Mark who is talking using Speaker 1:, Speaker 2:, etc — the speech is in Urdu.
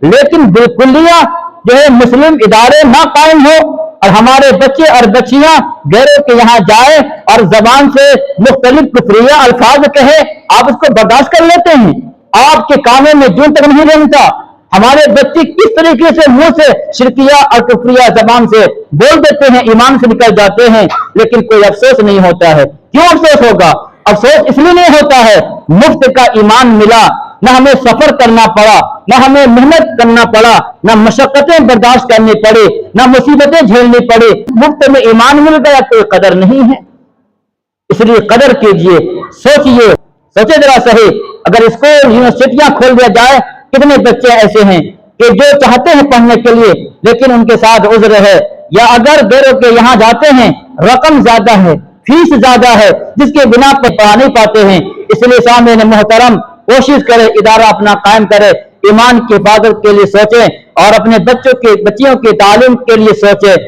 Speaker 1: لیکن بالکلیہ جو ہے مسلم ادارے نہ قائم ہو اور ہمارے بچے اور بچیاں غیروں کے یہاں جائے اور زبان سے مختلف کفریہ الفاظ کہے، آپ اس کو برداشت کر لیتے ہیں؟ آپ کے کانوں میں جون تک نہیں رہتا؟ ہمارے بچے کس طریقے سے منہ سے شرکیہ اور کفریہ زبان سے بول دیتے ہیں، ایمان سے نکل جاتے ہیں، لیکن کوئی افسوس نہیں ہوتا ہے۔ کیوں افسوس ہوگا؟ افسوس اس لیے نہیں ہوتا ہے مفت کا ایمان ملا، نہ ہمیں سفر کرنا پڑا، نہ ہمیں محنت کرنا پڑا، نہ مشقتیں برداشت کرنی پڑی، نہ مصیبتیں جھیلنی پڑی، مفت میں ایمان مل گیا، کوئی قدر نہیں ہے۔ اس لیے قدر کیجئے، سوچئے، سوچے ذرا صحیح، اگر اسکول یونیورسٹیاں کھول دیا جائے، کتنے بچے ایسے ہیں کہ جو چاہتے ہیں پڑھنے کے لیے لیکن ان کے ساتھ عذر ہے، یا اگر غیروں کے یہاں جاتے ہیں رقم زیادہ ہے، فیس زیادہ ہے، جس کے بنا پہ پڑھا نہیں پاتے ہیں۔ اس لیے سامعین محترم، کوشش کرے ادارہ اپنا قائم کرے، ایمان کی حفاظت کے لیے سوچیں اور اپنے بچیوں کی تعلیم کے لیے سوچیں۔